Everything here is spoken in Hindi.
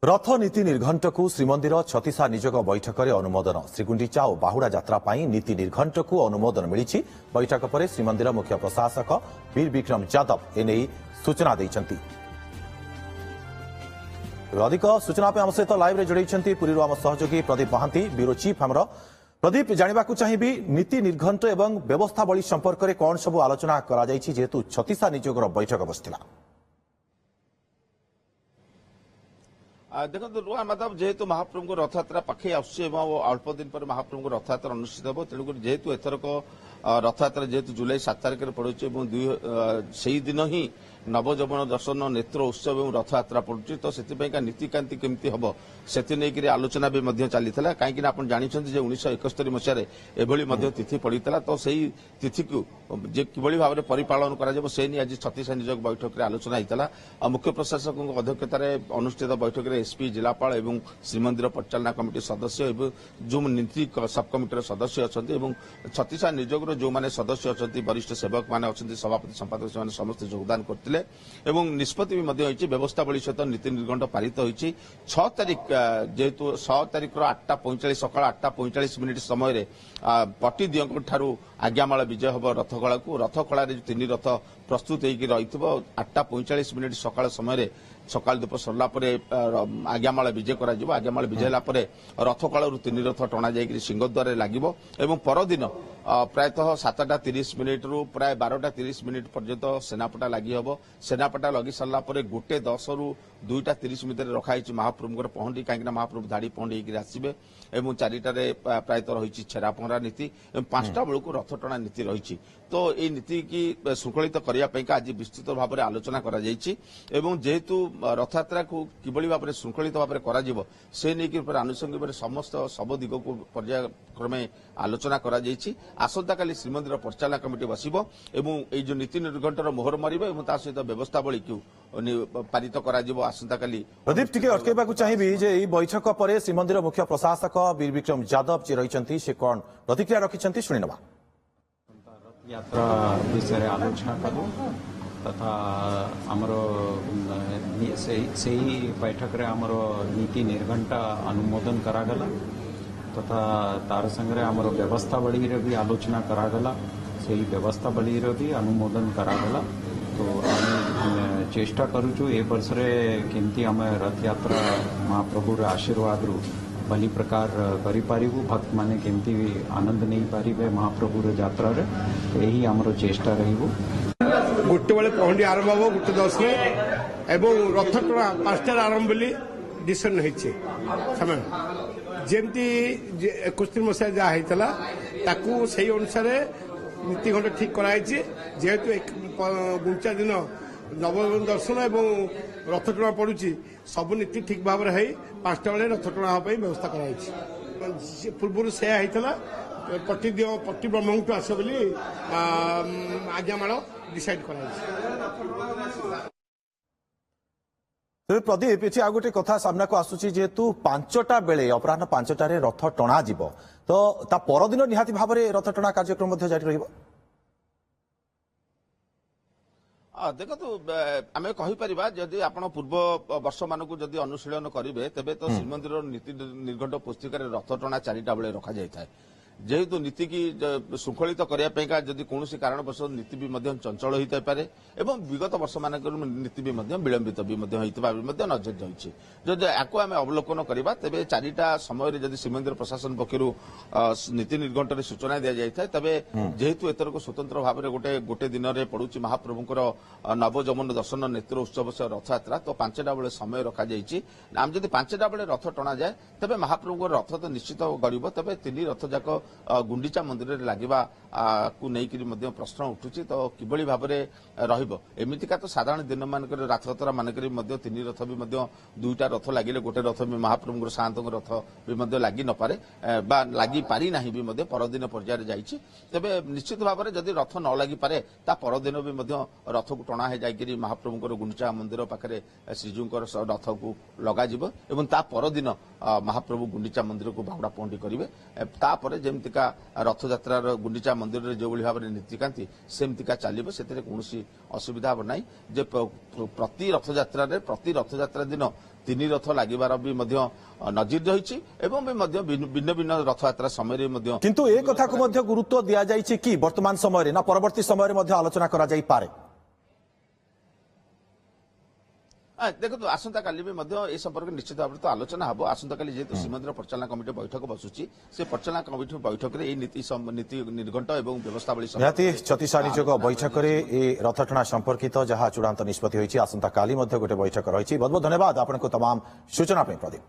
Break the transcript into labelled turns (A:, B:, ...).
A: रथ नीति निर्घंट को श्रीमंदिर छतीसा निजोग बैठक में अनुमोदन श्रीगुंडीचा और बाहुड़ा यात्रा नीति निर्घंट को अनुमोदन मिली। बैठक पर श्रीमंदिर मुख्य प्रशासक वीर विक्रम यादव एने सूचना देइछंती। अधिक सूचना आम सहित लाइव जोड़े पुरी आम सहयोगी प्रदीप महांती ब्यूरो चीफ आमर। प्रदीप जानवा चाहिए नीति निर्घंट एवं व्यवस्थावली संपर्क में कौन सब आलोचना जेहेतु छतीसा निजोगर बैठक बसला।
B: देखो रुआ माधव जेहेतु महाप्रभु रथयात्रा पाखे अल्प दिन पर महाप्रभु रथयात्रा अनुष्ठित हो तेणुक जेहेतु एथरक रथयात्रा जेहेतु जुलाई 7 तारिख में पड़ुଛି से दिन ही नवजौवन दर्शन नेत्र उत्सव और रथयात्रा पड़ुଛି तो से नीतिकांति केमती हम से आलोचना भी चली कहीं आप जानते 1971 मसीह एभली तिथि पड़ता तो सही तिथि को किभली भाव में परिपालन कर आज छत्तीस निजोग बैठक में आलोचना होता। मुख्य प्रशासक अध्यक्षतार अनुष्ठित बैठक में एसपी जिलापाल और श्रीमंदिर परिचालना कमिटी सदस्य जो नीति सब कमिटर सदस्य अच्छा छत्तीसा निजोगर जो मैंने सदस्य अच्छा वरिष्ठ सेवक मैंने अच्छा सभापति संपादक से समस्त योगदान करते निष्पत्ति भी व्यवस्थावली सहित नीति निर्घंट पारित होती 6 तारिख जेहेतु 6 तारिख 8:45 सकाल 8:45 समय पट्टी दियों ठारू आज्ञामाल विजय हम रथखला को रथखला 3 रथ प्रस्तुत हो 8:45 सकाल समय सकाल धूप सरला आज्ञामाल विजय कर आज्ञामाल विजय होगा रथकाल 3 रथ टणा जा सिंहद्वार लगे परदिन प्रायतः 7:30 रु प्राय 12:30 पर्यंत सेनापटा लगी हम सेनापटा लगी सारा 1:10 रु 2:30 भितर रखाई महाप्रभुर पहंडी कहीं महाप्रभु धाड़ी पहंडी आसवे और 4टार प्रायतः रही छेरा पहरा नीति 5टा बेलू रथ टणा नीति रही तो ये नीति की श्रृंखलित करने आज विस्तृत भाव में आलोचना कर जेहेतु रथयात्रा को किभली भाव में श्रृंखलित भाव में कर से नहीं आनुषंगिक समस्त सब दिग को पर्यायक्रमे आलोचना कर आसंता काली श्रीमंदिर परिचालना कमिटी बसिबो एवं ए जो नीति निर्घंटर मोहर मारिबो एवं ता सहित व्यवस्थावली को पारित करा जिवो आसंता काली।
A: प्रदीप टिके अटकेबा को चाहिबी जे ई बैठक पर श्रीमंदिर मुख्य प्रशासक वीर विक्रम यादव जे रहिसंती से कोन प्रतिक्रिया रखिसंती सुनिनबा।
C: यात्रा विषय आलोचना करू तथा आमर से बैठक रे आमर नीति निर्घंट अनुमोदन करागला तथा तार संगे आमर व्यवस्थावली रे भी आलोचना करागला से व्यवस्थावली रे भी अनुमोदन करागला तो आम चेष्टा करूचु ए वर्ष रे केमती आम रथ यात्रा महाप्रभुर आशीर्वाद रु भली प्रकार करि पारिबु भक्त माने केमती आनंद नहीं पारिबे महाप्रभुर यात्रा रे तो यही आमर चेष्टा रहिबु।
D: गोटे बेले पहंडी आरंभ हम 1:10 एवं रथ टଣା 5टार आरंभ बोली डिसीजन होइछे समय जेमती 71 मसीहा जहाँ होता ताकू से अनुसार नीति घंट ठीक कराई जेहेतु गुंचा दिन नवजौवन दर्शन एवं रथ टଣା पड़ुची सब नीति ठीक भाव में 5टा बेले रथ टଣା व्यवस्था कराई पूर्व से होता पट्टी ब्रह्मठू आस बोली आज्ञामाल डिसाइड कराई।
A: प्रदीप ये आ गोटे कथा सामना को आसूची जेहेतु 5टा बेले अपराह 5टारे रथ टणा जीव तो ता परदिन निहाती भाव में रथ टणा कार्यक्रम जारी रहिबो।
B: देखो आम कहीपर जदि आप पूर्व वर्ष मान को जदि अनुशीलन करेंगे तेज तो श्रीमंदिर नीति निर्घंट पुस्तिकार रथ टणा 4टा बेले रखा जाए जेहेतु नीति की श्रृंखलित करने जदि कौन कारणवश नीति भी चंचल होता है एवं विगत वर्ष मान नीति भी विलंबित भी नजर रही जदि आपको आम अवलोकन करवा तेज 4टा समय जदि श्रीमंदिर प्रशासन पक्ष नीति निर्घंट सूचना दि जाए तेज जेहेतु एथरक स्वतंत्र भाव में गोटे दिन में पड़ुଛି महाप्रभुଙ୍କର नवजौवन दर्शन नेत्र उत्सव से रथयात्रा तो 5टा बेले समय रखा आम जदि 5टा बेले रथ टणा जाए तेज महाप्रभुଙ୍କର रथ तो निश्चित गड़ब तेज 3 रथ जाक गुंडीचा मंदिर लगवा को लेकिन प्रश्न उठुची तो किभली भाव में रमितिका तो साधारण दिन मानक रथयात्रा मानक 3 रथ भी 2टा रथ लगे गोटे रथ भी महाप्रभु सात रथ भी लगी न पारे लगी पारि ना भी परदिन पर्यायर जाइए तेज निश्चित भाव में जदि रथ न लगी पारे ता परदिन भी रथ को टणा है जाकि महाप्रभुଙ୍କର गुंडीचा मंदिर पाखे श्रीजूर रथ को लग ता परदिन महाप्रभु गुंडीचा मंदिर को बाहुड़ा पहंडी करेंगे तापर जमी ଯେମିତିକା ରଥଯାତ୍ରାର ଗୁଣ୍ଡିଚା ମନ୍ଦିରରେ ଯେଉଁଭଳି ଭାବରେ ନୀତିକାନ୍ତି ସେମିତିକା ଚାଲିବ, ସେଥିରେ କୌଣସି ଅସୁବିଧା ହେବ ନାହିଁ। ଯେ ପ୍ରତି ରଥଯାତ୍ରା ଦିନ 3 ରଥ ଲାଗିବାର ବି ମଧ୍ୟ ନଜିର ରହିଛି ଏବଂ ବି ମଧ୍ୟ ଭିନ୍ନ ଭିନ୍ନ ରଥଯାତ୍ରା ସମୟରେ ମଧ୍ୟ।
A: କିନ୍ତୁ ଏ କଥାକୁ ମଧ୍ୟ ଗୁରୁତ୍ୱ ଦିଆଯାଇଛି କି ବର୍ତ୍ତମାନ ସମୟରେ ନା ପରବର୍ତ୍ତୀ ସମୟରେ ମଧ୍ୟ ଆଲୋଚନା କରାଯାଇପାରେ?
B: ଦେଖନ୍ତୁ ଆସନ୍ତାକାଲି ବି ମଧ୍ୟ ଏ ସମ୍ପର୍କରେ ନିଶ୍ଚିତ ଭାବରେ ତ ଆଲୋଚନା ହେବ। ଆସନ୍ତାକାଲି ଯେହେତୁ ଶ୍ରୀମନ୍ଦିର ପରିଚାଳନା କମିଟି ବୈଠକ ବସୁଛି, ସେ ପରିଚାଳନା କମିଟି ବୈଠକରେ ଏହି ନୀତି ନିର୍ଘଣ୍ଟ ଏବଂ ବ୍ୟବସ୍ଥାବଳୀ
A: ନିହାତି 36 ନିଯୋଗ ବୈଠକରେ ଏ ରଥଟଣା ସମ୍ପର୍କିତ ଯାହା ଚୂଡ଼ାନ୍ତ ନିଷ୍ପତ୍ତି ହୋଇଛି, ଆସନ୍ତାକାଲି ମଧ୍ୟ ଗୋଟେ ବୈଠକ ରହିଛି। ବହୁତ ବହୁତ ଧନ୍ୟବାଦ ଆପଣଙ୍କୁ ତମାମ ସୂଚନା ପାଇଁ ପ୍ରଦୀପ।